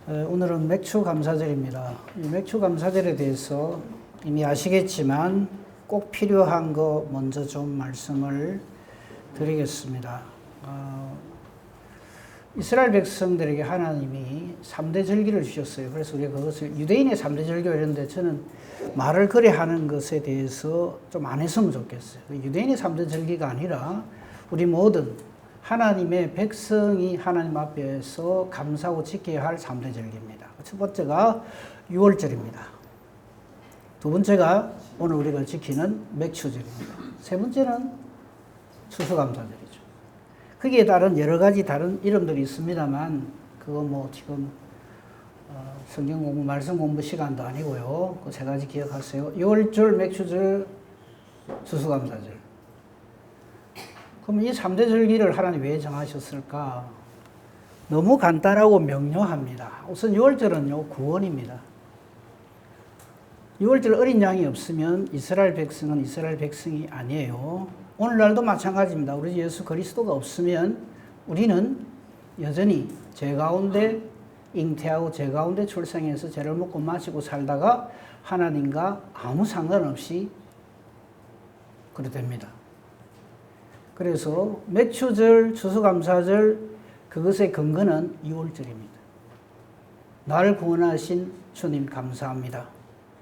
오늘은 맥주 감사절입니다. 이 맥주 감사절에 대해서 이미 아시겠지만 꼭 필요한 거 먼저 좀 말씀을 드리겠습니다. 이스라엘 백성들에게 하나님이 3대 절기를 주셨어요. 그래서 우리가 그것을 유대인의 3대 절기 이랬는데 저는 말을 그래 하는 것에 대해서 좀 안 했으면 좋겠어요. 유대인의 3대 절기가 아니라 우리 모든 하나님의 백성이 하나님 앞에서 감사하고 지켜야 할 3대 절기입니다. 첫 번째가 6월절입니다. 두 번째가 오늘 우리가 지키는 맥주절입니다. 세 번째는 추수감사절이죠. 거기에 따른 여러 가지 다른 이름들이 있습니다만 그거 뭐 지금 성경 공부, 말씀 공부 시간도 아니고요. 그 세 가지 기억하세요. 6월절, 맥주절, 추수감사절. 그러면 이 3대 절기를 하나님 왜 정하셨을까? 너무 간단하고 명료합니다. 우선 6월절은요, 구원입니다. 6월절 어린 양이 없으면 이스라엘 백성은 이스라엘 백성이 아니에요. 오늘날도 마찬가지입니다. 우리 예수 그리스도가 없으면 우리는 여전히 죄 가운데 잉태하고 죄 가운데 출생해서 죄를 먹고 마시고 살다가 하나님과 아무 상관없이 그래 됩니다. 그래서 맥주절, 추수감사절 그것의 근거는 6월절입니다. 나를 구원하신 주님 감사합니다.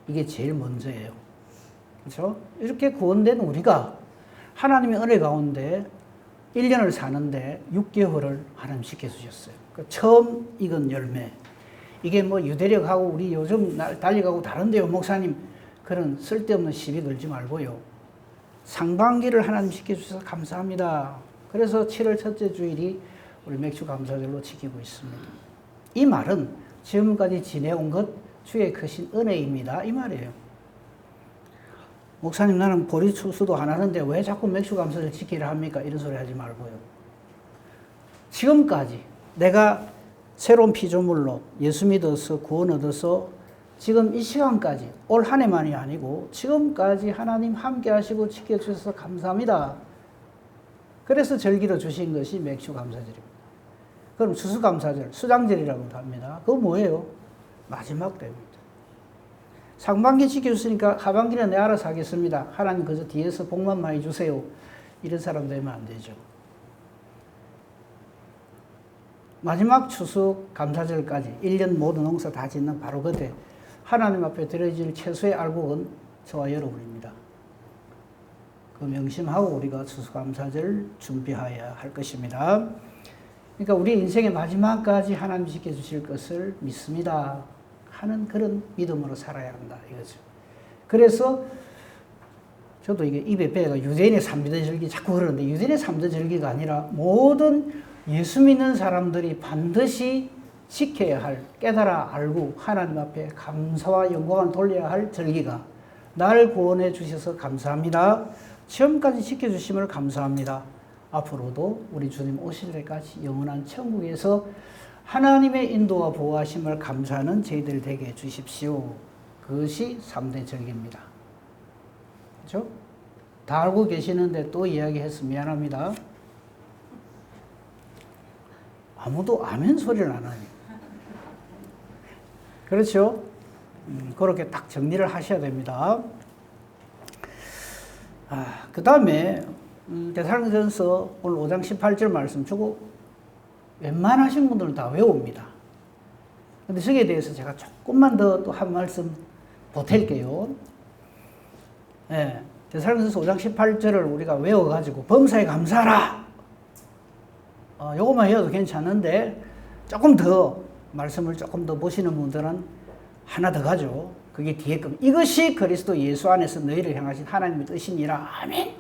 이게 제일 먼저예요. 그렇죠? 이렇게 구원된 우리가 하나님의 은혜 가운데 1년을 사는데 6개월을 하나님 지켜주셨어요. 처음 익은 열매. 이게 뭐 유대력하고 우리 요즘 달려가고 다른데요, 목사님. 그런 쓸데없는 시비 걸지 말고요. 상반기를 하나님 지켜주셔서 감사합니다. 그래서 7월 첫째 주일이 우리 맥주 감사절로 지키고 있습니다. 이 말은 지금까지 지내온 것 주의 크신 은혜입니다. 이 말이에요. 목사님 나는 보리 추수도 안 하는데 왜 자꾸 맥주 감사절 지키라 합니까? 이런 소리 하지 말고요. 지금까지 내가 새로운 피조물로 예수 믿어서 구원 얻어서 지금 이 시간까지 올 한 해만이 아니고 지금까지 하나님 함께 하시고 지켜주셔서 감사합니다. 그래서 절기로 주신 것이 맥주 감사절입니다. 그럼 추수감사절, 수장절이라고도 합니다. 그거 뭐예요? 마지막 때입니다. 상반기 지켜주시니까 하반기는 내 알아서 하겠습니다. 하나님 그저 뒤에서 복만 많이 주세요. 이런 사람 되면 안 되죠. 마지막 추수감사절까지 1년 모든 농사 다 짓는 바로 그때 하나님 앞에 드려질 최소의 알곡은 저와 여러분입니다. 그 명심하고 우리가 추수감사절 준비해야 할 것입니다. 그러니까 우리 인생의 마지막까지 하나님 지켜주실 것을 믿습니다 하는 그런 믿음으로 살아야 한다 이거죠. 그래서 저도 이게 입에 배가 유대인의 3대 절기 자꾸 그러는데 유대인의 3대 절기가 아니라 모든 예수 믿는 사람들이 반드시 지켜야 할, 깨달아 알고 하나님 앞에 감사와 영광을 돌려야 할 절기가 나를 구원해 주셔서 감사합니다. 지금까지 지켜주심을 감사합니다. 앞으로도 우리 주님 오실 때까지 영원한 천국에서 하나님의 인도와 보호하심을 감사하는 저희들 되게 해 주십시오. 그것이 3대 절기입니다. 그렇죠? 다 알고 계시는데 또 이야기해서 미안합니다. 아무도 아멘 소리를 안 하네요. 그렇죠? 그렇게 딱 정리를 하셔야 됩니다. 그 다음에 데살로니가전서 오늘 5장 18절 말씀 주고 웬만하신 분들은 다 외웁니다. 근데 저기에 대해서 제가 조금만 더 또 한 말씀 보탤게요. 네, 데살로니가전서 5장 18절을 우리가 외워가지고 범사에 감사하라. 요것만 해도 괜찮은데 조금 더 말씀을 조금 더 보시는 분들은 하나 더 가죠. 그게 뒤에 거. 이것이 그리스도 예수 안에서 너희를 향하신 하나님의 뜻이니라. 아멘.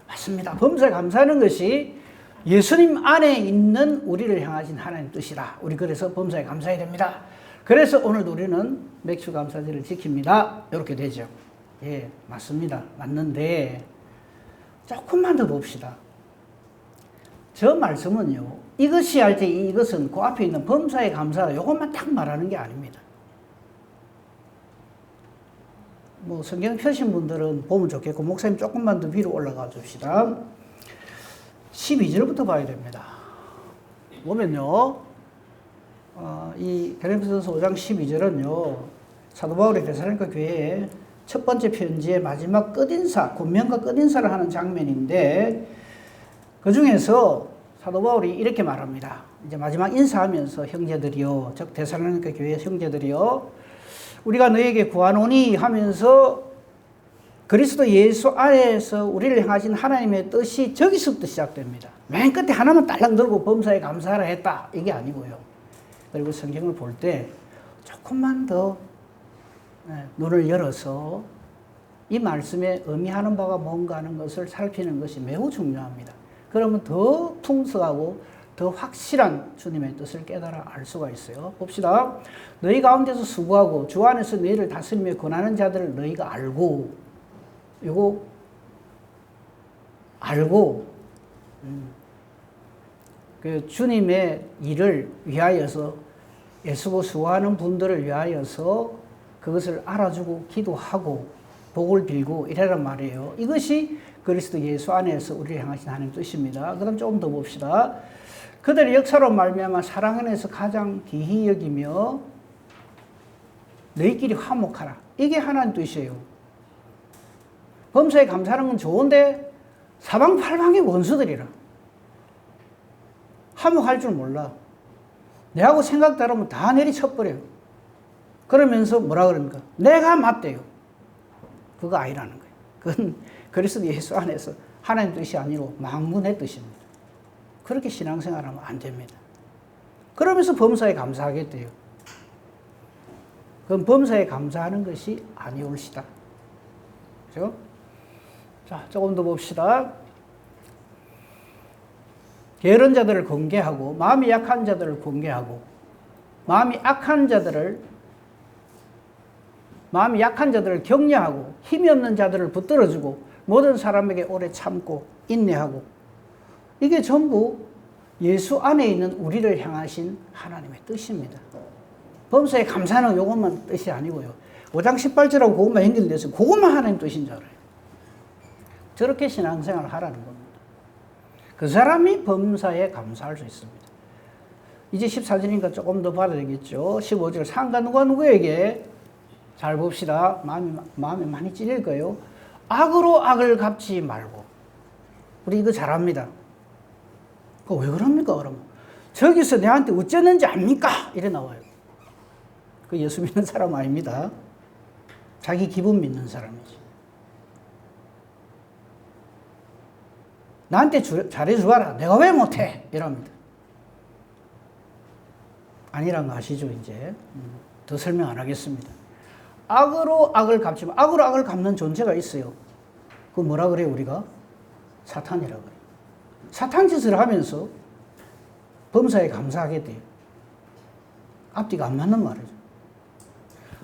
맞습니다. 범사에 감사하는 것이 예수님 안에 있는 우리를 향하신 하나님의 뜻이라. 우리 그래서 범사에 감사해야 됩니다. 그래서 오늘도 우리는 맥주 감사절을 지킵니다. 이렇게 되죠. 예, 맞습니다. 맞는데 조금만 더 봅시다. 저 말씀은요. 이것이 할 때 이것은 그 앞에 있는 범사에 감사하라. 이것만 딱 말하는 게 아닙니다. 뭐 성경 펴신 분들은 보면 좋겠고 목사님 조금만 더 위로 올라가 줍시다. 12절부터 봐야 됩니다. 보면요. 이 고린도전서 5장 12절은요, 사도 바울이 데살로니가 교회에 첫 번째 편지의 마지막 끝인사, 권면과 끝인사를 하는 장면인데, 그 중에서 사도 바울이 이렇게 말합니다. 이제 마지막 인사하면서 형제들이여, 즉 데살로니가 교회 형제들이여, 우리가 너에게 구하노니 하면서 그리스도 예수 안에서 우리를 향하신 하나님의 뜻이 저기서부터 시작됩니다. 맨 끝에 하나만 딸랑 들고 범사에 감사하라 했다, 이게 아니고요. 그리고 성경을 볼 때 조금만 더 눈을 열어서 이 말씀에 의미하는 바가 뭔가 하는 것을 살피는 것이 매우 중요합니다. 그러면 더 풍성하고 더 확실한 주님의 뜻을 깨달아 알 수가 있어요. 봅시다. 너희 가운데서 수고하고 주 안에서 너희를 다스리며 권하는 자들을 너희가 알고, 이거 알고, 그 주님의 일을 위하여서 애쓰고 수고하는 분들을 위하여서 그것을 알아주고 기도하고 복을 빌고 이래란 말이에요. 이것이 그리스도 예수 안에서 우리를 향하신 하나님 뜻입니다. 그럼 조금 더 봅시다. 그들의 역사로 말미암아 사랑 안에서 가장 귀히 여기며 너희끼리 화목하라. 이게 하나님 뜻이에요. 범사에 감사하는 건 좋은데 사방팔방의 원수들이라. 화목할 줄 몰라. 내하고 생각 다르면 다 내리쳐버려요. 그러면서 뭐라 그럽니까? 내가 맞대요. 그거 아니라는 거예요. 그건 그리스도 예수 안에서 하나님 뜻이 아니고 망군의 뜻입니다. 그렇게 신앙생활하면 안 됩니다. 그러면서 범사에 감사하겠대요. 그럼 범사에 감사하는 것이 아니올시다. 그렇죠? 자, 조금 더 봅시다. 게으른 자들을 공개하고 마음이 약한 자들을 공개하고 마음이 약한 자들을 격려하고 힘이 없는 자들을 붙들어주고 모든 사람에게 오래 참고 인내하고, 이게 전부 예수 안에 있는 우리를 향하신 하나님의 뜻입니다. 범사에 감사하는 요것만 뜻이 아니고요. 5장 18절하고 그것만 연결돼서 그것만 하나님 뜻인 줄 알아요. 저렇게 신앙생활을 하라는 겁니다. 그 사람이 범사에 감사할 수 있습니다. 이제 14절이니까 조금 더 봐야 되겠죠. 15절 상가 누가 누구에게, 잘 봅시다. 마음이 많이 찔릴 거예요. 악으로 악을 갚지 말고. 우리 이거 잘합니다. 그거 왜 그럽니까, 그러면? 저기서 내한테 어쩌는지 압니까? 이래 나와요. 그 예수 믿는 사람 아닙니다. 자기 기분 믿는 사람이지. 나한테 잘해주거라. 내가 왜 못해? 이럽니다. 아니란 거 아시죠, 이제? 더 설명 안 하겠습니다. 악으로 악을 갚지 마. 악으로 악을 갚는 존재가 있어요. 그 뭐라 그래요, 우리가? 사탄이라고 그래요. 사탄 짓을 하면서 범사에 감사하게 돼요. 앞뒤가 안 맞는 말이죠.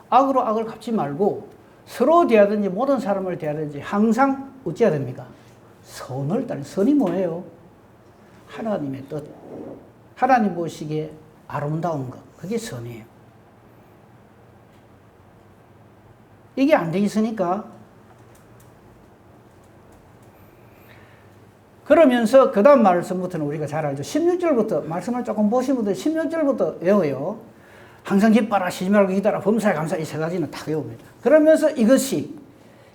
악으로 악을 갚지 말고 서로 대하든지 모든 사람을 대하든지 항상 어찌해야 됩니까? 선을 따르는. 선이 뭐예요? 하나님의 뜻. 하나님 보시기에 아름다운 것. 그게 선이에요. 이게 안 돼 있으니까. 그러면서 그 다음 말씀부터는 우리가 잘 알죠. 16절부터 말씀을 조금 보신 분들 16절부터 외워요. 항상 기뻐라, 쉬지 말고 기도하라, 범사에 감사, 이 세 가지는 다 외웁니다. 그러면서 이것이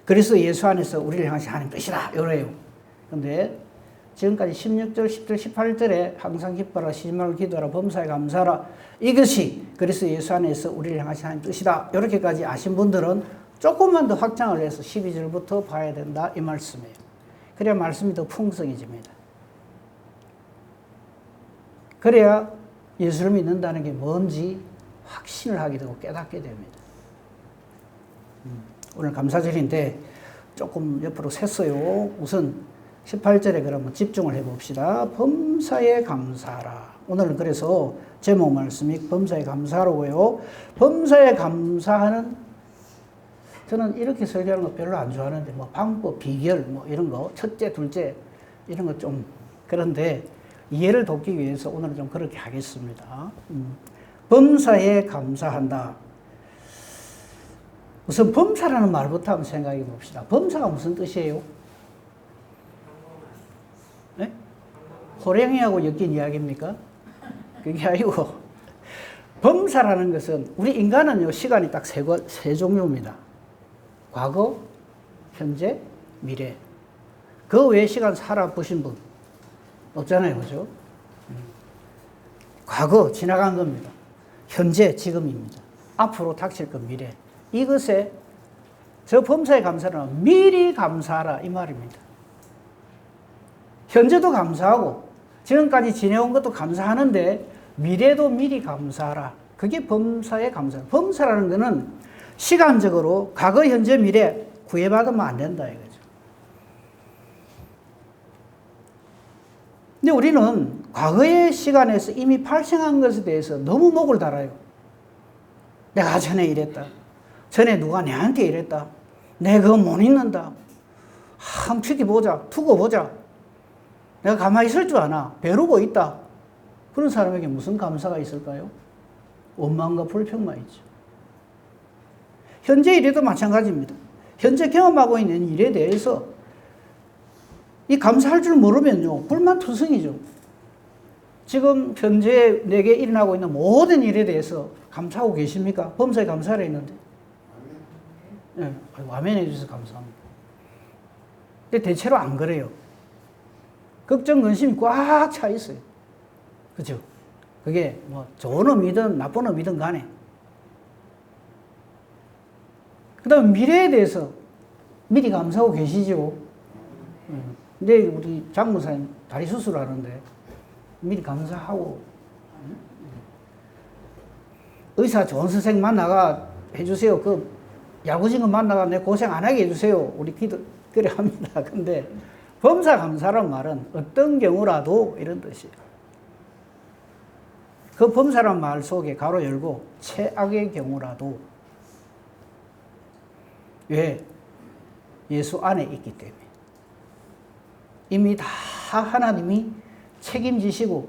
그리스도 예수 안에서 우리를 향하신 하나님 뜻이다, 이래요. 근데 지금까지 16절, 10절, 18절에 항상 기뻐라, 쉬지 말고 기도하라, 범사에 감사하라, 이것이 그리스도 예수 안에서 우리를 향하신 하나님 뜻이다, 이렇게까지 아신 분들은 조금만 더 확장을 해서 12절부터 봐야 된다, 이 말씀이에요. 그래야 말씀이 더 풍성해집니다. 그래야 예수를 믿는다는 게 뭔지 확신을 하게 되고 깨닫게 됩니다. 오늘 감사절인데 조금 옆으로 샜어요. 우선 18절에 그러면 집중을 해봅시다. 범사에 감사하라. 오늘은 그래서 제목 말씀이 범사에 감사하라고요. 범사에 감사하는, 저는 이렇게 설교하는 거 별로 안 좋아하는데, 뭐 방법, 비결, 뭐 이런 거, 첫째, 둘째, 이런 거 좀, 그런데 이해를 돕기 위해서 오늘은 좀 그렇게 하겠습니다. 범사에 감사한다. 우선 범사라는 말부터 한번 생각해 봅시다. 범사가 무슨 뜻이에요? 네? 호랭이하고 엮인 이야기입니까? 그게 아니고, 범사라는 것은 우리 인간은요, 시간이 딱 세 종류입니다. 과거, 현재, 미래. 그 외에 시간 살아보신 분 없잖아요, 그죠? 과거, 지나간 겁니다. 현재, 지금입니다. 앞으로 닥칠 것, 미래. 이것에 저 범사에 감사는 미리 감사하라 이 말입니다. 현재도 감사하고 지금까지 지내온 것도 감사하는데 미래도 미리 감사하라. 그게 범사의 감사. 범사라는 것은 시간적으로 과거, 현재, 미래 구애받으면 안 된다 이거죠. 근데 우리는 과거의 시간에서 이미 발생한 것에 대해서 너무 목을 달아요. 내가 전에 이랬다. 전에 누가 내한테 이랬다. 내가 그거 못 잊는다. 한번 튀기보자. 두고 보자. 내가 가만히 있을 줄 아나. 배우고 있다. 그런 사람에게 무슨 감사가 있을까요? 원망과 불평만 있죠. 현재 일에도 마찬가지입니다. 현재 경험하고 있는 일에 대해서 이 감사할 줄 모르면요, 불만투성이죠. 지금 현재 내게 일어나고 있는 모든 일에 대해서 감사하고 계십니까? 범사에 감사를 했는데. 네, 아멘 해주셔서 감사합니다. 근데 대체로 안 그래요. 걱정, 근심이 꽉 차 있어요. 그죠? 그게 뭐 좋은 의미든 나쁜 의미든 간에. 그 다음에 미래에 대해서 미리 감사하고 계시죠? 근데 우리 장문사님 다리 수술하는데 미리 감사하고, 의사 좋은 선생 만나가 해주세요. 그 야구진거 만나가 내 고생 안 하게 해주세요. 우리 기도 그래 합니다. 근데 범사 감사란 말은 어떤 경우라도 이런 뜻이에요. 그 범사란 말 속에 가로 열고 최악의 경우라도. 왜? 예수 안에 있기 때문에. 이미 다 하나님이 책임지시고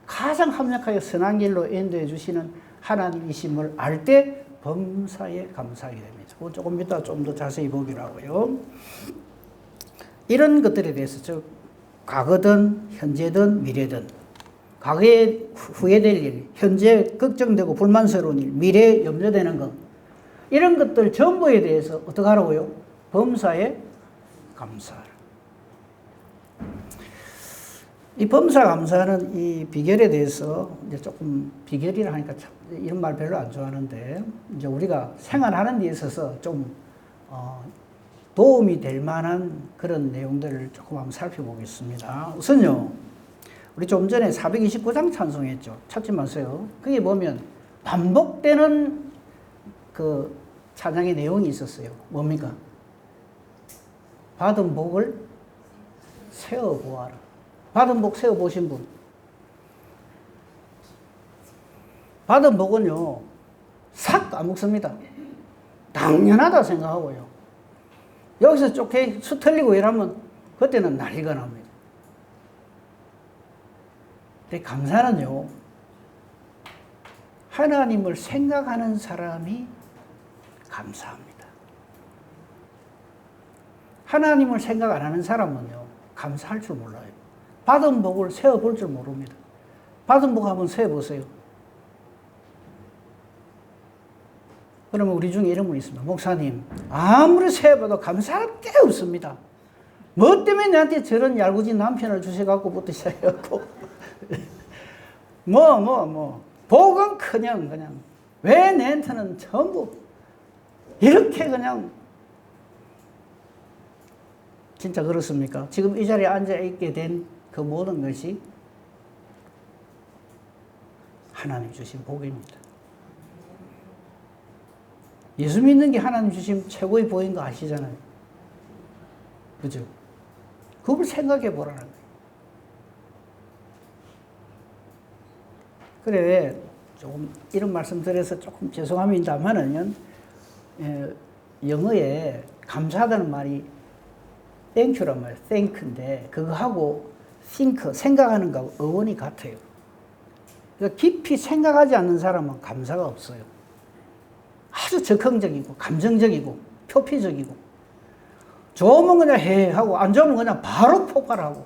가장 합력하여 선한 길로 인도해 주시는 하나님이심을 알 때 범사에 감사하게 됩니다. 그건 조금 이따 좀 더 자세히 보기로 하고요. 이런 것들에 대해서, 즉 과거든 현재든 미래든, 과거에 후회될 일, 현재 걱정되고 불만스러운 일, 미래에 염려되는 것, 이런 것들 전부에 대해서 어떻게 하라고요? 범사에 감사하라. 이 범사 감사는 이 비결에 대해서 이제 조금, 비결이라 하니까 참 이런 말 별로 안 좋아하는데, 이제 우리가 생활하는 데 있어서 좀 도움이 될 만한 그런 내용들을 조금 한번 살펴보겠습니다. 우선요, 우리 좀 전에 429장 찬송했죠. 찾지 마세요. 거기 보면 반복되는 그 찬양의 내용이 있었어요. 뭡니까? 받은 복을 세어보아라. 받은 복 세어보신 분. 받은 복은요, 싹 까먹습니다. 당연하다 생각하고요. 여기서 쫓겨 수틀리고 이러면 그때는 난리가 납니다. 근데 감사는요, 하나님을 생각하는 사람이 감사합니다. 하나님을 생각 안 하는 사람은요, 감사할 줄 몰라요. 받은 복을 세어볼 줄 모릅니다. 받은 복 한번 세어보세요. 그러면 우리 중에 이런 분이 있습니다. 목사님, 아무리 세어봐도 감사할 게 없습니다. 뭐 때문에 나한테 저런 얄궂은 남편을 주셔갖고부터 시작해갖고 복은 그냥 왜 내한테는 전부 이렇게 그냥. 진짜 그렇습니까? 지금 이 자리에 앉아있게 된 그 모든 것이 하나님 주신 복입니다. 예수 믿는 게 하나님 주신 최고의 복인 거 아시잖아요. 그죠? 그걸 생각해 보라는 거예요. 그래, 조금 이런 말씀 드려서 조금 죄송합니다만은, 영어에 감사하다는 말이 thank란 말이에요. thank인데, 그거하고 think, 생각하는 거하고 어원이 같아요. 그러니까 깊이 생각하지 않는 사람은 감사가 없어요. 아주 적극적이고, 감정적이고, 표피적이고, 좋으면 그냥 해 하고, 안 좋으면 그냥 바로 폭발하고,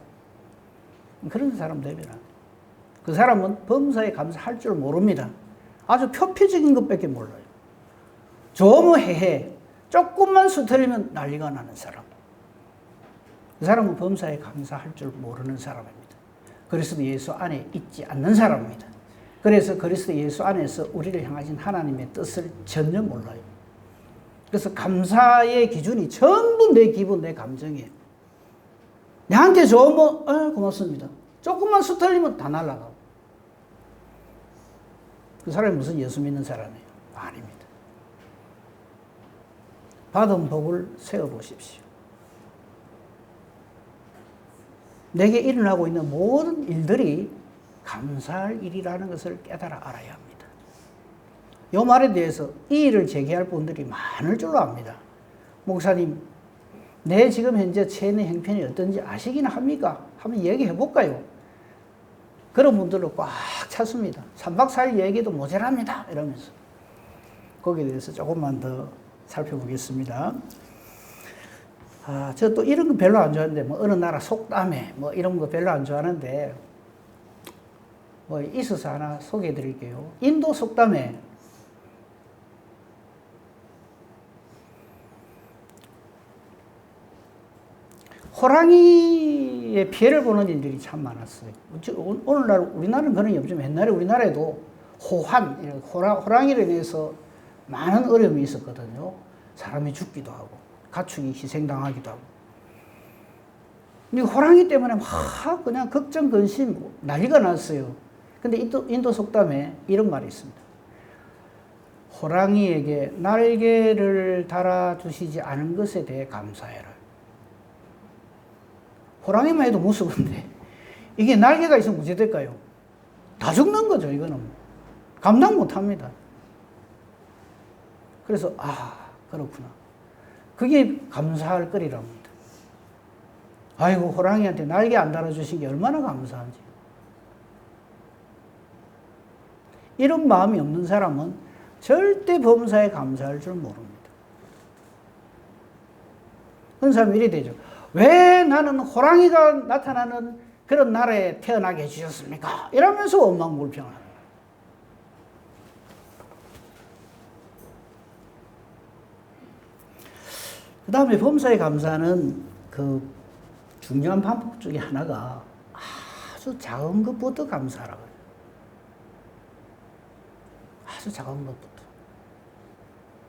그런 사람 되면 그 사람은 범사에 감사할 줄 모릅니다. 아주 표피적인 것밖에 몰라요. 조무해해. 조금만 수틀리면 난리가 나는 사람. 그 사람은 범사에 감사할 줄 모르는 사람입니다. 그리스도 예수 안에 있지 않는 사람입니다. 그래서 그리스도 예수 안에서 우리를 향하신 하나님의 뜻을 전혀 몰라요. 그래서 감사의 기준이 전부 내 기분, 내 감정이에요. 내한테 좋으면 고맙습니다. 조금만 수틀리면 다 날아가고. 그 사람이 무슨 예수 믿는 사람이에요? 아닙니다. 받은 복을 세어보십시오. 내게 일어나고 있는 모든 일들이 감사할 일이라는 것을 깨달아 알아야 합니다. 이 말에 대해서 이의를 제기할 분들이 많을 줄로 압니다. 목사님, 내 지금 현재 체내 형편이 어떤지 아시긴 합니까? 한번 얘기해 볼까요? 그런 분들로 꽉 찼습니다. 3박 4일 얘기도 모자랍니다. 이러면서. 거기에 대해서 조금만 더 살펴보겠습니다. 저 또 이런 거 별로 안 좋아하는데, 뭐, 어느 나라 속담에, 뭐, 이런 거 별로 안 좋아하는데, 뭐, 있어서 하나 소개해 드릴게요. 인도 속담에, 호랑이의 피해를 보는 일들이 참 많았어요. 오늘날 우리나라는 그런 게 없지만 옛날에 우리나라에도 호랑이를 인해서 많은 어려움이 있었거든요. 사람이 죽기도 하고, 가축이 희생당하기도 하고. 이 호랑이 때문에 막 그냥 걱정, 근심, 난리가 났어요. 근데 인도 속담에 이런 말이 있습니다. 호랑이에게 날개를 달아주시지 않은 것에 대해 감사해라. 호랑이만 해도 무서운데 이게 날개가 있으면 어찌 될까요? 다 죽는 거죠. 이거는 감당 못합니다. 그래서 그렇구나. 그게 감사할 거리랍니다. 아이고, 호랑이한테 날개 안 달아주신 게 얼마나 감사한지. 이런 마음이 없는 사람은 절대 범사에 감사할 줄 모릅니다. 그런 사람이 이래 되죠. 왜 나는 호랑이가 나타나는 그런 나라에 태어나게 해주셨습니까? 이러면서 원망불평을 합니다. 그 다음에 범사에 감사는 그 중요한 방법 중에 하나가 아주 작은 것부터 감사하라고 해요. 아주 작은 것부터.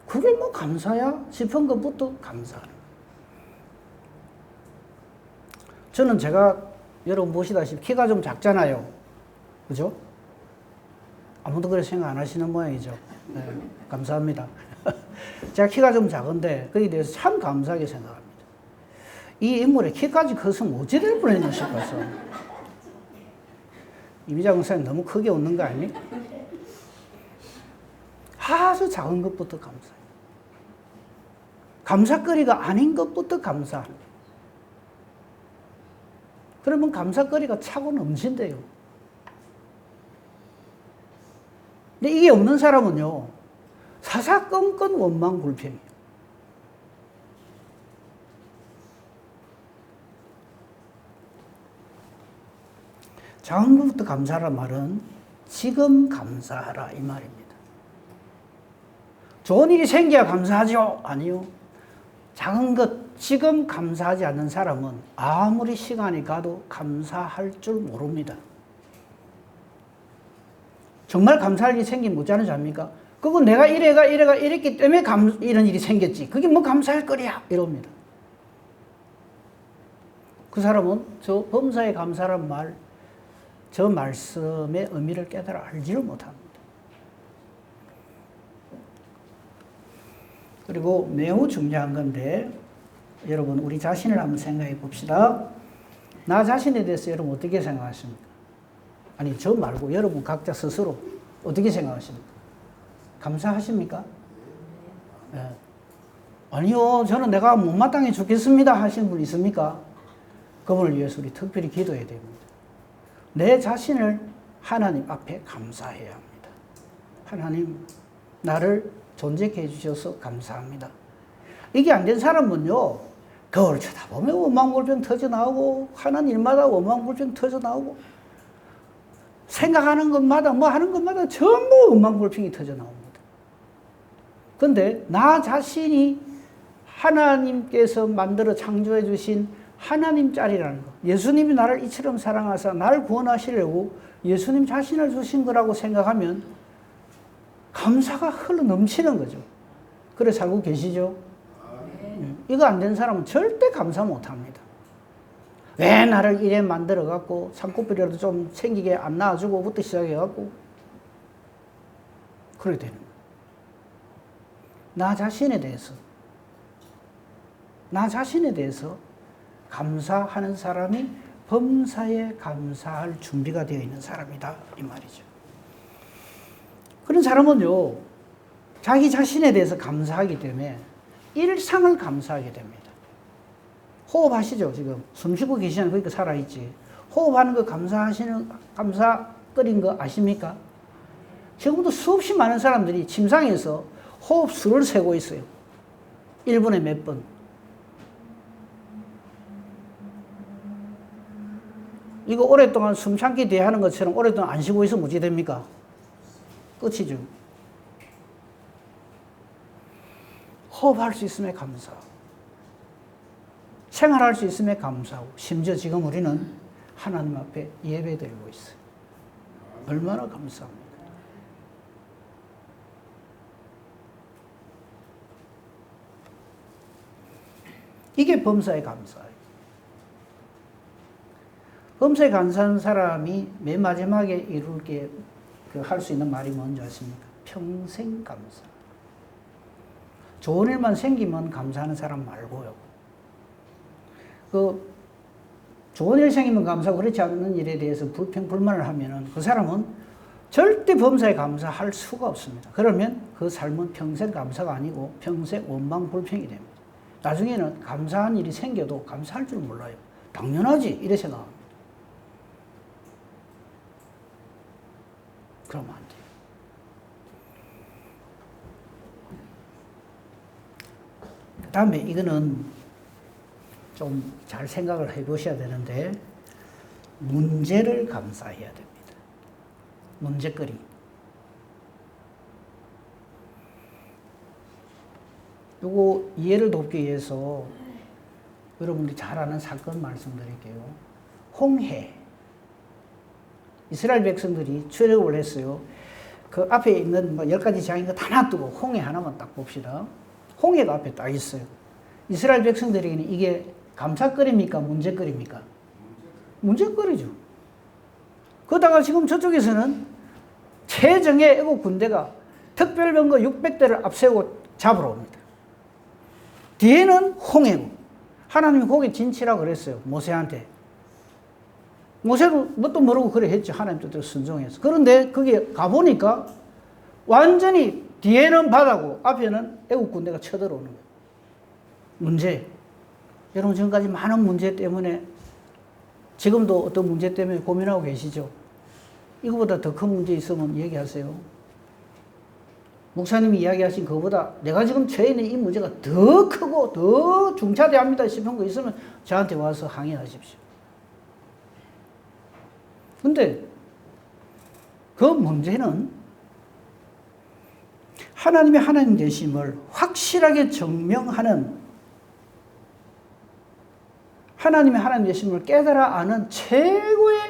그게 뭐 감사야? 싶은 것부터 감사하는 거예요. 저는 제가 여러분 보시다시피 키가 좀 작잖아요. 그죠? 아무도 그렇게 생각 안 하시는 모양이죠. 네, 감사합니다. 제가 키가 좀 작은데 거기에 대해서 참 감사하게 생각합니다. 이 인물의 키까지 컸으면 어찌 될 뻔했나 싶어서. 이미자 목사님 너무 크게 웃는 거 아니? 아주 작은 것부터 감사해요. 감사거리가 아닌 것부터 감사합니다. 그러면 감사거리가 차고 넘친대요. 근데 이게 없는 사람은요, 사사건건 원망불평이에요. 작은 것부터 감사하란 말은 지금 감사하라 이 말입니다. 좋은 일이 생겨야 감사하죠? 아니요. 작은 것 지금 감사하지 않는 사람은 아무리 시간이 가도 감사할 줄 모릅니다. 정말 감사할 일이 생기면 어쩌는지 압니까? 그건 내가 이랬기 때문에 이런 일이 생겼지. 그게 뭐 감사할 거리야. 이럽니다. 그 사람은 저 범사에 감사란 말, 저 말씀의 의미를 깨달아 알지를 못합니다. 그리고 매우 중요한 건데, 여러분 우리 자신을 한번 생각해 봅시다. 나 자신에 대해서 여러분 어떻게 생각하십니까? 아니 저 말고 여러분 각자 스스로 어떻게 생각하십니까? 감사하십니까? 네. 아니요, 저는 내가 못마땅해 죽겠습니다 하시는 분 있습니까? 그분을 위해서 우리 특별히 기도해야 됩니다. 내 자신을 하나님 앞에 감사해야 합니다. 하나님, 나를 존재케 해주셔서 감사합니다. 이게 안 된 사람은요, 거울 쳐다보면 원망불평 터져나오고, 하는 일마다 원망불평 터져나오고, 생각하는 것마다 뭐 하는 것마다 전부 엉망불평이 터져 나옵니다. 그런데 나 자신이 하나님께서 만들어 창조해 주신 하나님 짤이라는 거, 예수님이 나를 이처럼 사랑하사 나를 구원하시려고 예수님 자신을 주신 거라고 생각하면 감사가 흘러 넘치는 거죠. 그래 살고 계시죠? 이거 안 된 사람은 절대 감사 못 합니다. 왜 나를 이래 만들어 갖고 산코불이라도 좀 생기게 안 낳아주고부터 시작해 갖고 그렇게 되는 거예요. 나 자신에 대해서 감사하는 사람이 범사에 감사할 준비가 되어 있는 사람이다 이 말이죠. 그런 사람은요, 자기 자신에 대해서 감사하기 때문에 일상을 감사하게 됩니다. 호흡하시죠. 지금 숨 쉬고 계시잖아요. 그러니까 살아있지. 호흡하는 거 감사거린 거 아십니까? 지금도 수없이 많은 사람들이 침상에서 호흡 수를 세고 있어요. 1분에 몇 번. 이거 오랫동안 숨 참기 대하는 것처럼 오랫동안 안 쉬고 있으면 어찌 됩니까? 끝이죠. 호흡할 수 있음에 감사하고 생활할 수 있음에 감사하고 심지어 지금 우리는 하나님 앞에 예배드리고 있어요. 얼마나 감사합니까? 이게 범사에 감사예요. 범사에 감사한 사람이 맨 마지막에 이룰 게 할 수 있는 말이 뭔지 아십니까? 평생 감사. 좋은 일만 생기면 감사하는 사람 말고요. 좋은 일 생기면 감사하고 그렇지 않는 일에 대해서 불만을 하면은 그 사람은 절대 범사에 감사할 수가 없습니다. 그러면 그 삶은 평생 감사가 아니고 평생 원망불평이 됩니다. 나중에는 감사한 일이 생겨도 감사할 줄 몰라요. 당연하지 이래 생각합니다. 그러면 안 돼요. 그 다음에 이거는 좀 잘 생각을 해 보셔야 되는데, 문제를 감사해야 됩니다. 문제거리. 요거 이해를 돕기 위해서 여러분들이 잘 아는 사건 말씀드릴게요. 홍해. 이스라엘 백성들이 출애굽을 했어요. 그 앞에 있는 10가지 장인 다 놔두고 홍해 하나만 딱 봅시다. 홍해가 앞에 딱 있어요. 이스라엘 백성들에게는 이게 감사거리입니까? 문제거리입니까? 문제거리죠. 그러다가 지금 저쪽에서는 최정예 애국 군대가 특별병거 600대를 앞세우고 잡으러 옵니다. 뒤에는 홍해고, 하나님이 거기 진치라고 그랬어요. 모세한테. 모세도 뭣도 모르고 그래 했죠. 하나님 뜻대로 순종해서. 그런데 거기에 가보니까 완전히 뒤에는 바다고 앞에는 애국 군대가 쳐들어오는 거예요. 문제. 여러분 지금까지 많은 문제 때문에, 지금도 어떤 문제 때문에 고민하고 계시죠? 이거보다 더 큰 문제 있으면 얘기하세요. 목사님이 이야기하신 그거보다 내가 지금 처해 있는 이 문제가 더 크고 더 중차대합니다 싶은 거 있으면 저한테 와서 항의하십시오. 근데 그 문제는 하나님의 하나님 되심을 확실하게 증명하는, 하나님의 하나님 되심을 깨달아 아는 최고의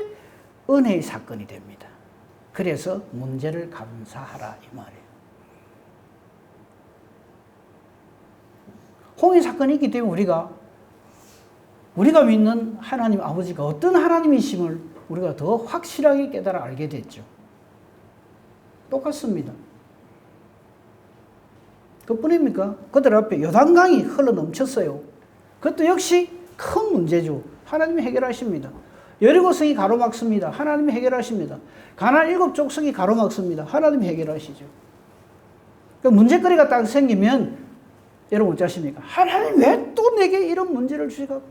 은혜의 사건이 됩니다. 그래서 문제를 감사하라 이 말이에요. 홍해 사건이 있기 때문에 우리가 믿는 하나님 아버지가 어떤 하나님이심을 우리가 더 확실하게 깨달아 알게 됐죠. 똑같습니다. 그뿐입니까? 그들 앞에 요단강이 흘러 넘쳤어요. 그것도 역시 큰 문제죠. 하나님이 해결하십니다. 여리고성이 가로막습니다. 하나님이 해결하십니다. 가나안 7족속이 가로막습니다. 하나님이 해결하시죠. 문제거리가 딱 생기면 여러분 어쩌십니까? 하나님 왜 또 내게 이런 문제를 주시고,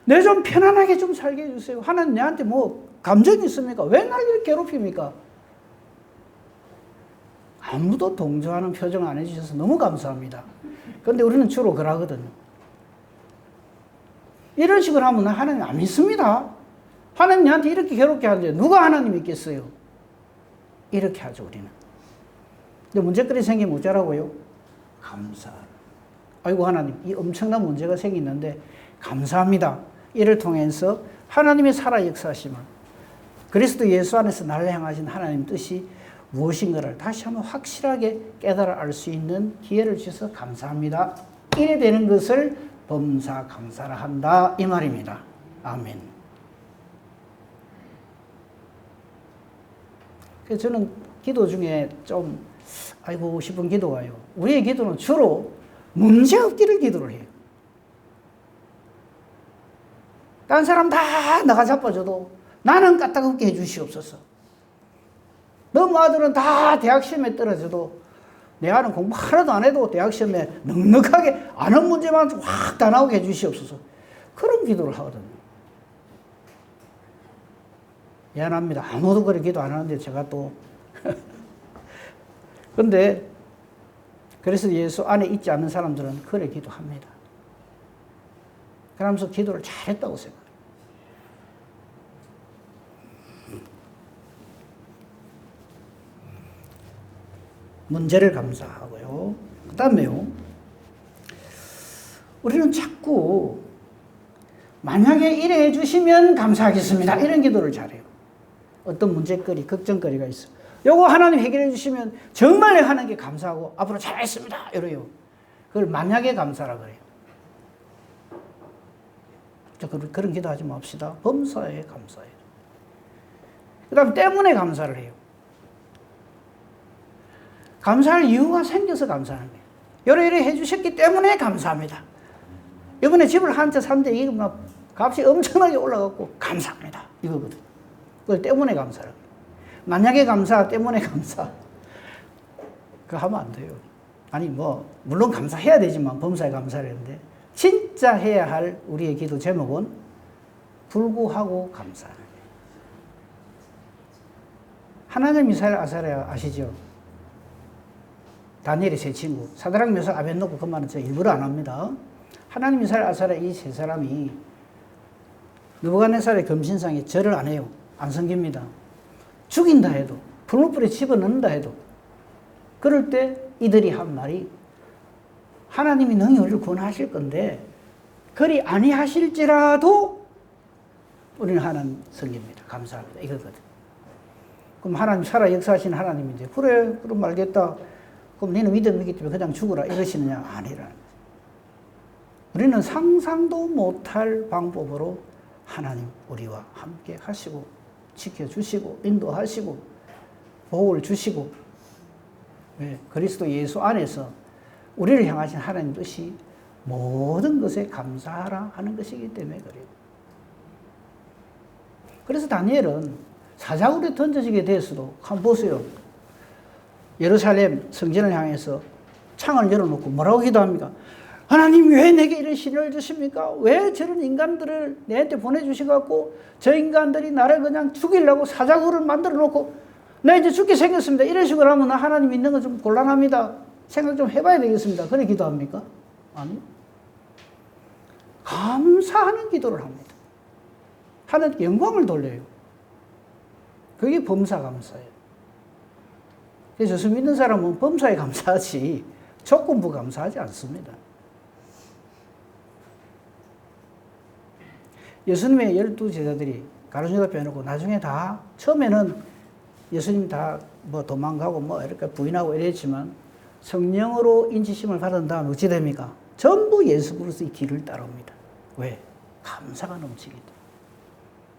내 좀 편안하게 좀 살게 해주세요. 하나님 내한테 뭐 감정이 있습니까? 왜 날 이렇게 괴롭힙니까? 아무도 동조하는 표정 안 해주셔서 너무 감사합니다. 그런데 우리는 주로 그러거든요. 이런 식으로 하면 하나님 안 믿습니다. 하나님 내한테 이렇게 괴롭게 하는데 누가 하나님 믿겠어요? 이렇게 하죠, 우리는. 근데 문제거리 생기면 어쩌라고요? 감사. 아이고, 하나님, 이 엄청난 문제가 생기는데 감사합니다. 이를 통해서 하나님의 살아 역사하심을, 그리스도 예수 안에서 나를 향하신 하나님 뜻이 무엇인가를 다시 한번 확실하게 깨달아 알 수 있는 기회를 주셔서 감사합니다. 이래 되는 것을 범사 감사라 한다, 이 말입니다. 아멘. 그래서 저는 기도 중에 좀 아이고 싶은 기도가요. 우리의 기도는 주로 문제 없기를 기도를 해요. 다른 사람 다 나가 잡아줘도 나는 까딱없게 해주시옵소서. 너무 아들은 다 대학 시험에 떨어져도 내 아는 공부 하나도 안 해도 대학 시험에 넉넉하게 아는 문제만 확 다 나오게 해주시옵소서. 그런 기도를 하거든요. 미안합니다. 아무도 그렇게 기도 안 하는데 제가 또 근데 그래서 예수 안에 있지 않는 사람들은 그래 기도합니다. 그러면서 기도를 잘했다고 생각해요. 문제를 감사하고요. 그 다음에요. 우리는 자꾸 만약에 이래 해주시면 감사하겠습니다. 이런 기도를 잘해요. 어떤 문제거리, 걱정거리가 있어. 요거 하나님 해결해 주시면 정말 하는 게 감사하고 앞으로 잘했습니다. 이래요. 그걸 만약에 감사라 그래요. 그런 기도하지 맙시다. 범사에 감사해요. 그 다음 때문에 감사를 해요. 감사할 이유가 생겨서 감사하는 거예요. 요래 해주셨기 때문에 감사합니다. 이번에 집을 한 채 샀는데 이거 막 값이 엄청나게 올라갔고 감사합니다. 이거거든. 그걸 때문에 감사를 해요. 만약에 감사, 때문에 감사. 그거 하면 안 돼요. 아니 물론 감사해야 되지만 범사에 감사를 했는데 진짜 해야 할 우리의 기도 제목은 불구하고 감사하는 거예요. 하나냐 미사엘 아사랴 아시죠? 다니엘의 세 친구. 사드락 메삭 아벳노고 그 말은 제가 일부러 안 합니다. 하나님 미사엘 아사랴 이 세 사람이 느부갓네살의 금신상에 절을 안 해요. 안 섬깁니다. 죽인다 해도, 풀무불에 집어넣는다 해도, 그럴 때 이들이 한 말이 하나님이 능히 우리를 구원하실 건데 그리 아니하실지라도 우리는 하나님 섬깁니다. 감사합니다. 이거거든. 그럼 하나님 살아 역사하시는 하나님인데 그래 그럼 알겠다. 그럼 너는 믿음 믿기 때문에 그냥 죽어라 이러시느냐? 아니라는 거죠. 우리는 상상도 못할 방법으로 하나님 우리와 함께 하시고 지켜주시고 인도하시고 복을 주시고 그리스도 예수 안에서 우리를 향하신 하나님 뜻이 모든 것에 감사하라 하는 것이기 때문에 그래요. 그래서 다니엘은 사자굴에 던져지게 됐어도 한번 보세요. 예루살렘 성전을 향해서 창을 열어놓고 뭐라고 기도합니까? 하나님 왜 내게 이런 시련을 주십니까? 왜 저런 인간들을 내한테 보내주셔갖고 저 인간들이 나를 그냥 죽이려고 사자굴을 만들어 놓고 나 이제 죽게 생겼습니다. 이런 식으로 하면 나 하나님 믿는 거 좀 곤란합니다. 생각 좀 해봐야 되겠습니다. 그래 기도합니까? 아니요. 감사하는 기도를 합니다. 하나님께 영광을 돌려요. 그게 범사 감사예요. 그래서 예수 믿는 사람은 범사에 감사하지 조건부 감사하지 않습니다. 예수님의 12제자들이 가룟유다 빼놓고 나중에 다 처음에는 예수님 다 도망가고 이렇게 부인하고 이랬지만 성령으로 인치심을 받은 다음 어찌 됩니까? 전부 예수 그리스도의 길을 따라옵니다. 왜? 감사가 넘치기 때문에.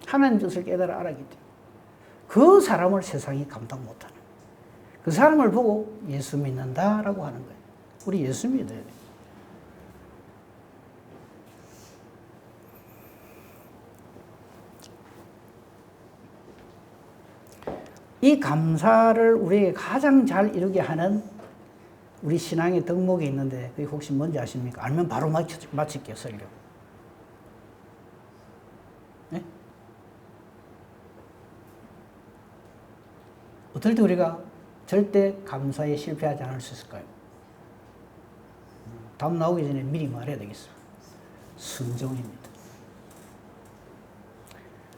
하나님 뜻을 깨달아 알았기 때문에. 그 사람을 세상이 감당 못하는 거예요. 그 사람을 보고 예수 믿는다라고 하는 거예요. 우리 예수 믿어야 돼요. 이 감사를 우리에게 가장 잘 이루게 하는 우리 신앙의 덕목이 있는데 그게 혹시 뭔지 아십니까? 알면 바로 마칠게요. 설교. 네? 어떨 때 우리가 절대 감사에 실패하지 않을 수 있을까요? 답 나오기 전에 미리 말해야 되겠습니다. 순종입니다.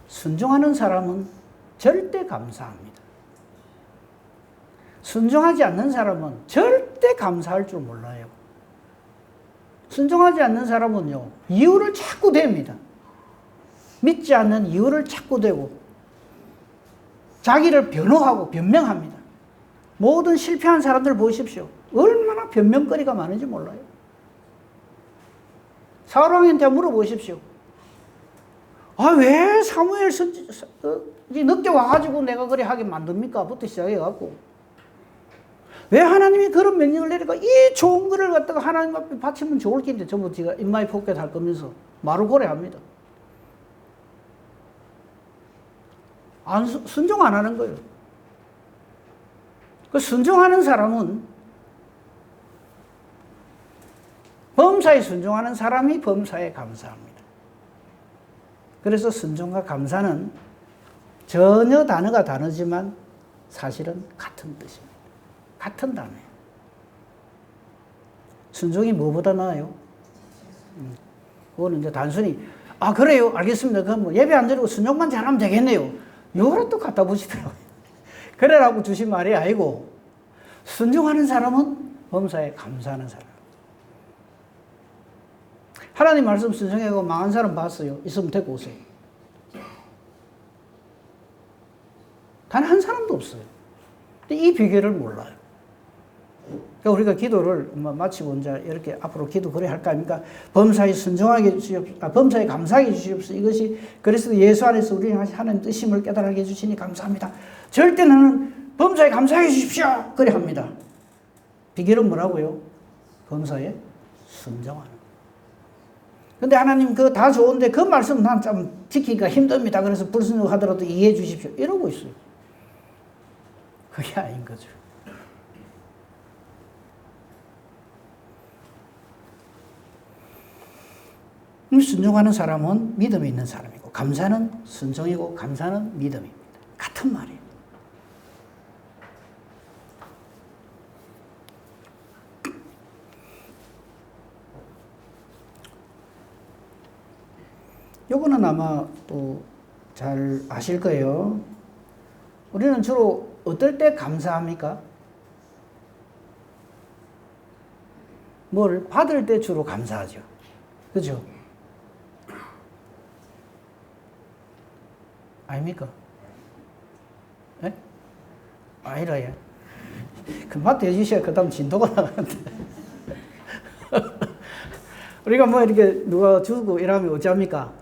순종하는 사람은 절대 감사합니다. 순종하지 않는 사람은 절대 감사할 줄 몰라요. 순종하지 않는 사람은요, 이유를 자꾸 댑니다. 믿지 않는 이유를 자꾸 대고 자기를 변호하고 변명합니다. 모든 실패한 사람들 보십시오. 얼마나 변명거리가 많은지 몰라요. 사울왕한테 물어보십시오. 아, 왜 사무엘 늦게 와가지고 내가 그래 하게 만듭니까? 부터 시작해갖고. 왜 하나님이 그런 명령을 내리까? 이 좋은 거를 갖다가 하나님 앞에 바치면 좋을 텐데 전부 지가 입마이 폭격 할 거면서 말을 고래합니다. 순종 안 하는 거예요. 그 순종하는 사람은 범사에 순종하는 사람이 범사에 감사합니다. 그래서 순종과 감사는 전혀 단어가 다르지만 사실은 같은 뜻입니다. 같은 단어예요. 순종이 뭐보다 나아요? 그거는 이제 단순히 아 그래요 알겠습니다. 그럼 뭐 예배 안 드리고 순종만 잘하면 되겠네요. 요거를 또 갖다 붙이더라고요. 그래라고 주신 말이 아니고 순종하는 사람은 범사에 감사하는 사람. 하나님 말씀 순종하고 망한 사람 봤어요? 있으면 데리고 오세요. 단 한 사람도 없어요. 근데 이 비결을 몰라요. 그러니까 우리가 기도를 마치고 이제 이렇게 앞으로 기도 그래 할까 합니까? 범사에 순종하게 해주시옵소서, 범사에 감사하게 해주시옵소서. 이것이 그리스도 예수 안에서 우리 하나님 뜻임을 깨달게 해주시니 감사합니다. 절대 나는 범사에 감사해 주십시오. 그래 합니다. 비결은 뭐라고요? 범사에 순종하는. 근데 하나님 그거 다 좋은데 그 말씀 난 좀 지키기가 힘듭니다. 그래서 불순종하더라도 이해해 주십시오. 이러고 있어요. 그게 아닌 거죠. 순종하는 사람은 믿음이 있는 사람이고 감사는 순종이고 감사는 믿음입니다. 같은 말이에요. 요거는 아마 또 잘 아실 거예요. 우리는 주로 어떨 때 감사합니까? 뭘 받을 때 주로 감사하죠. 그죠? 아닙니까? 예? 아니라, 예. 금방 해주셔야 그 다음 진도가 나가는데. 우리가 뭐 이렇게 누가 주고 이러면 어찌합니까?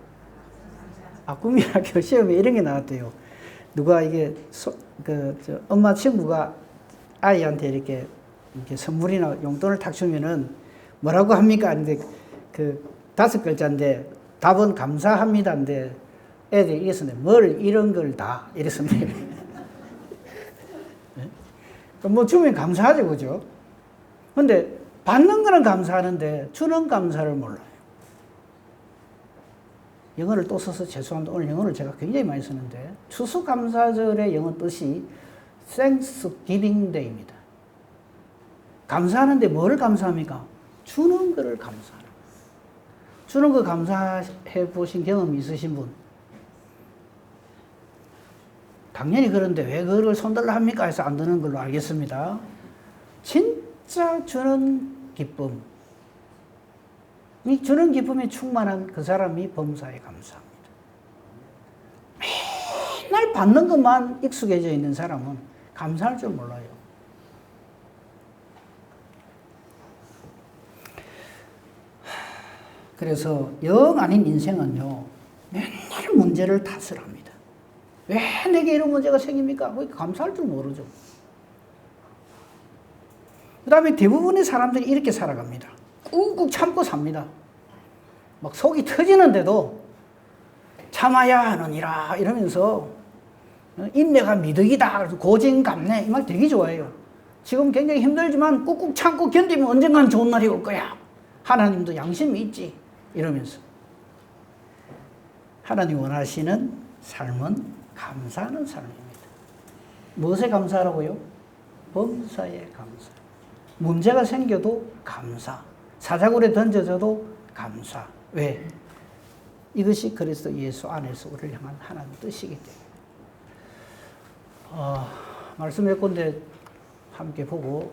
꿈이라고 시험에 이런 게 나왔대요. 누가 이게, 엄마 친구가 아이한테 이렇게 선물이나 용돈을 탁 주면은 뭐라고 합니까? 근데 그 5글자인데 답은 감사합니다인데 애들이 이랬었네. 뭘 이런 걸 다 이랬었네. 뭐 주면 감사하죠, 그죠? 근데 받는 거는 감사하는데 주는 감사를 몰라요. 영어를 또 써서 죄송합니다. 오늘 영어를 제가 굉장히 많이 쓰는데 추수감사절의 영어 뜻이 Thanksgiving Day입니다. 감사하는데 뭐를 감사합니까? 주는 거를 감사하는 거예요. 주는 거 감사해 보신 경험이 있으신 분? 당연히 그런데 왜 그걸 손들라 합니까? 해서 안 드는 걸로 알겠습니다. 진짜 주는 기쁨. 이 주는 기쁨이 충만한 그 사람이 범사에 감사합니다. 맨날 받는 것만 익숙해져 있는 사람은 감사할 줄 몰라요. 그래서 영 아닌 인생은요, 맨날 문제를 탓을 합니다. 왜 내게 이런 문제가 생깁니까? 감사할 줄 모르죠. 그 다음에 대부분의 사람들이 이렇게 살아갑니다. 꾹꾹 참고 삽니다. 막 속이 터지는데도 참아야 하느니라 이러면서 인내가 미덕이다. 그래서 고진감래 이 말 되게 좋아해요. 지금 굉장히 힘들지만 꾹꾹 참고 견디면 언젠간 좋은 날이 올 거야. 하나님도 양심이 있지. 이러면서 하나님 원하시는 삶은 감사하는 삶입니다. 무엇에 감사하라고요? 범사에 감사. 문제가 생겨도 감사. 사자굴에 던져져도 감사. 왜? 이것이 그리스도 예수 안에서 우리를 향한 하나님의 뜻이기 때문에. 말씀했건데 함께 보고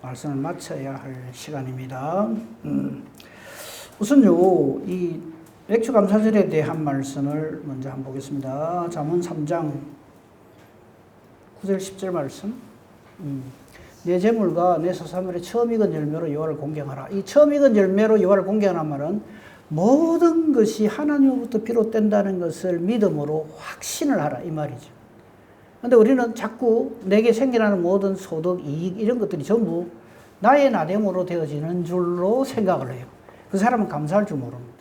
말씀을 마쳐야 할 시간입니다. 우선요, 이 맥주감사절에 대한 말씀을 먼저 한번 보겠습니다. 잠언 3장 9절 10절 말씀. 내 재물과 내 소산물의 처음 익은 열매로 여호와를 공경하라. 이 처음 익은 열매로 여호와를 공경하는 말은 모든 것이 하나님으로부터 비롯된다는 것을 믿음으로 확신을 하라 이 말이죠. 그런데 우리는 자꾸 내게 생겨나는 모든 소득, 이익 이런 것들이 전부 나의 나됨으로 되어지는 줄로 생각을 해요. 그 사람은 감사할 줄 모릅니다.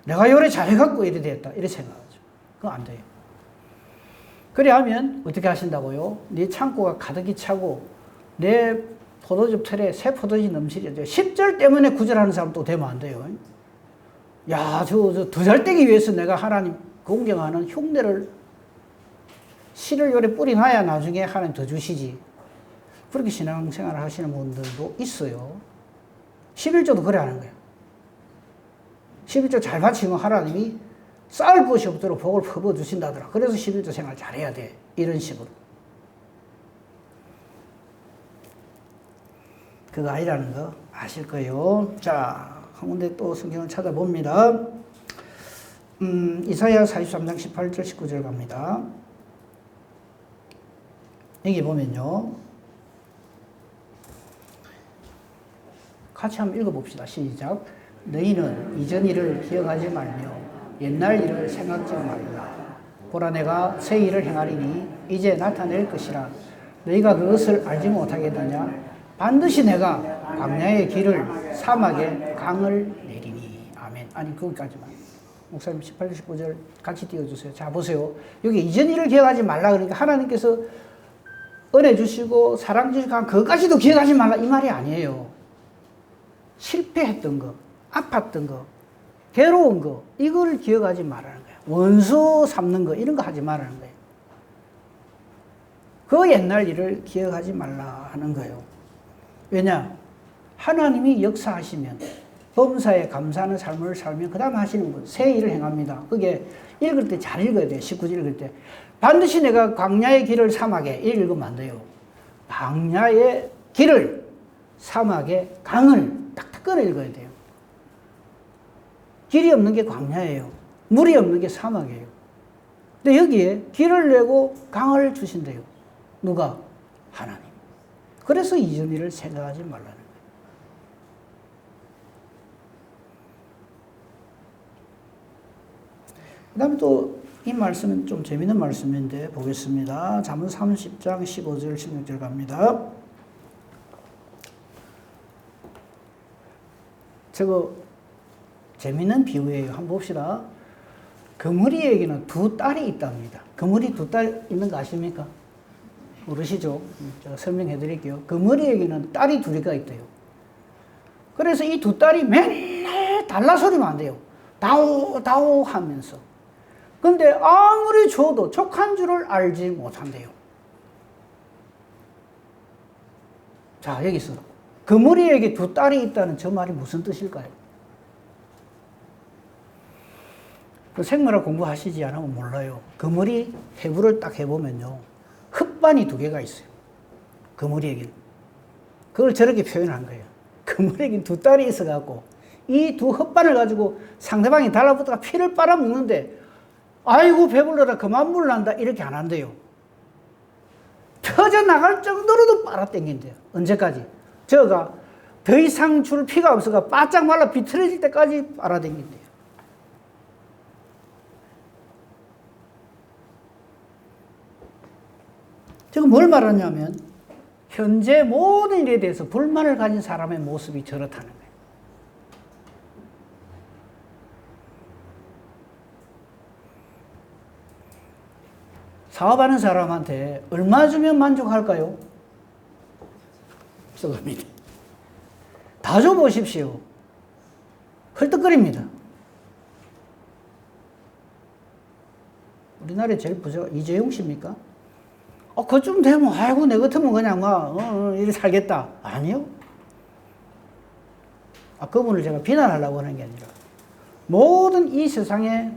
내가 요래 잘해갖고 이래 됐다 이렇게 생각하죠. 그건 안 돼요. 그래야면 어떻게 하신다고요? 네 창고가 가득히 차고 내 포도즙 틀에 새 포도즙이 넘치죠. 10절 때문에 9절 하는 사람 또 되면 안 돼요. 야, 저 2살 떼기 위해서 내가 하나님 공경하는 흉내를 씨를 요래 뿌리놔야 나중에 하나님 더 주시지. 그렇게 신앙생활을 하시는 분들도 있어요. 11조도 그래 하는 거예요. 11조 잘 바치면 하나님이 쌓을 것이 없도록 복을 퍼부어주신다더라. 그래서 11조 생활 잘해야 돼. 이런 식으로. 그거 아니라는 거 아실 거예요. 자, 한 군데 또 성경을 찾아봅니다. 이사야 43장 18절 19절 갑니다. 여기 보면요. 같이 한번 읽어봅시다. 시작. 너희는 이전 일을 기억하지 말며 옛날 일을 생각지 말라. 보라 내가 새 일을 행하리니 이제 나타낼 것이라. 너희가 그것을 알지 못하겠느냐. 반드시 내가 광야의 길을 사막에 강을 내리니. 아멘. 아니 거기까지만. 목사님 18, 19절 같이 띄워주세요. 자 보세요. 여기 이전 일을 기억하지 말라 그러니까 하나님께서 은혜 주시고 사랑 주시고 그것까지도 기억하지 말라 이 말이 아니에요. 실패했던 거, 아팠던 거, 괴로운 거 이걸 기억하지 말라는 거예요. 원수 삼는 거 이런 거 하지 말라는 거예요. 그 옛날 일을 기억하지 말라 하는 거예요. 왜냐? 하나님이 역사하시면 범사에 감사하는 삶을 살면 그 다음 하시는 분 새 일을 행합니다. 그게 읽을 때 잘 읽어야 돼요. 19절 읽을 때 반드시 내가 광야의 길을 사막에 읽으면 안 돼요. 광야의 길을 사막에 강을 딱딱 끊어 읽어야 돼요. 길이 없는 게 광야예요. 물이 없는 게 사막이에요. 근데 여기에 길을 내고 강을 주신대요. 누가? 하나님. 그래서 이전 일을 생각하지 말라는 거예요. 그 다음에 또 이 말씀은 좀 재밌는 말씀인데 보겠습니다. 잠언 30장 15절 16절 갑니다. 저거 재밌는 비유예요. 한번 봅시다. 거머리에게는 두 딸이 있답니다. 거머리 두 딸 있는 거 아십니까? 모르시죠? 제가 설명해 드릴게요. 거머리에게는 딸이 둘이가 있대요. 그래서 이 두 딸이 맨날 달라 소리만 안 돼요. 다오 다오 하면서. 근데 아무리 줘도 족한 줄을 알지 못한대요. 자, 여기서 거머리에게 두 딸이 있다는 저 말이 무슨 뜻일까요? 그 생물학 공부하시지 않으면 몰라요. 거머리 해부를 딱 해보면요. 흙반이 두 개가 있어요. 거머리에게는. 그걸 저렇게 표현한 거예요. 거머리에게는 두 딸이 있어갖고 이 두 흙반을 가지고 상대방이 달라붙다가 피를 빨아먹는데 아이고 배불러라 그만 물란다 이렇게 안 한대요. 터져나갈 정도로도 빨아당긴대요. 언제까지? 저가 더 이상 줄 피가 없어가 바짝 말라 비틀어질 때까지 빨아당긴대요. 지금 뭘 말하냐면 현재 모든 일에 대해서 불만을 가진 사람의 모습이 저렇다는 거예요. 사업하는 사람한테 얼마 주면 만족할까요? 썩습니다. 다 줘보십시오. 헐떡거립니다. 우리나라에 제일 부자가 이재용 씨입니까? 그쯤 되면 아이고 내 같으면 그냥 이렇게 살겠다. 아니요. 그분을 제가 비난하려고 하는 게 아니라 모든 이 세상에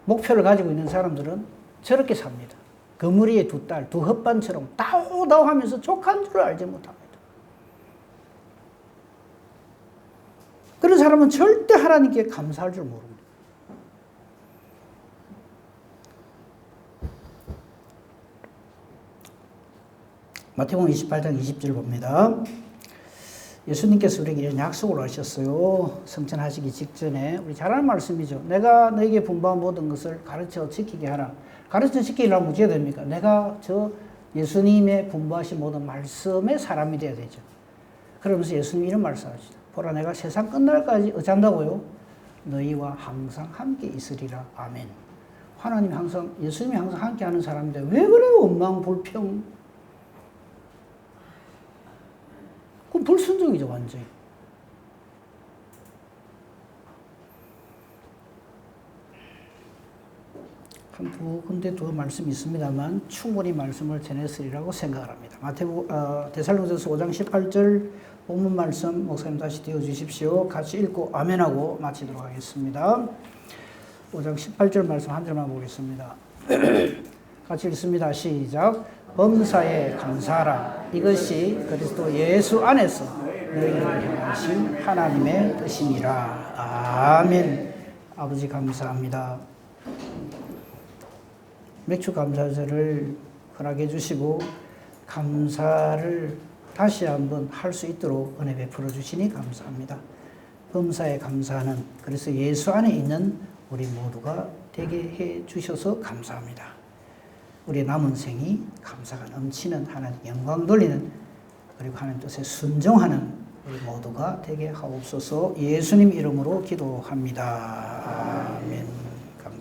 목표를 가지고 있는 사람들은 저렇게 삽니다. 거머리의 두 딸, 두 헛반처럼 다오다오 하면서 족한 줄을 알지 못합니다. 그런 사람은 절대 하나님께 감사할 줄 모릅니다. 마태복음 28장 20절 봅니다. 예수님께서 우리에게 이런 약속을 하셨어요. 성천하시기 직전에. 우리 잘 아는 말씀이죠. 내가 너에게 분부한 모든 것을 가르쳐 지키게 하라. 가르쳐 지키려면 어떻게 됩니까? 내가 저 예수님의 분부하신 모든 말씀의 사람이 되어야 되죠. 그러면서 예수님이 이런 말씀하시죠. 보라, 내가 세상 끝날까지 어쩐다고요? 너희와 항상 함께 있으리라. 아멘. 하나님이 항상, 예수님이 항상 함께 하는 사람인데 왜 그래 원망, 불평? 그건 불순종이죠, 완전히. 한 두 군데 더 말씀이 있습니다만 충분히 말씀을 전했으리라고 생각을 합니다. 데살로니가서 5장 18절 본문 말씀 목사님 다시 띄워주십시오. 같이 읽고 아멘하고 마치도록 하겠습니다. 5장 18절 말씀 한 절만 보겠습니다. 같이 읽습니다. 시작. 범사에 감사하라. 이것이 그리스도 예수 안에서 너희를 향하신 하나님의 뜻이니라. 아멘. 아버지 감사합니다. 맥주 감사절을 허락해 주시고 감사를 다시 한번 할 수 있도록 은혜 베풀어 주시니 감사합니다. 범사에 감사하는 그래서 예수 안에 있는 우리 모두가 되게 해 주셔서 감사합니다. 우리 남은 생이 감사가 넘치는 하나님 영광 돌리는 그리고 하나님 뜻에 순종하는 우리 모두가 되게 하옵소서. 예수님 이름으로 기도합니다. 아멘.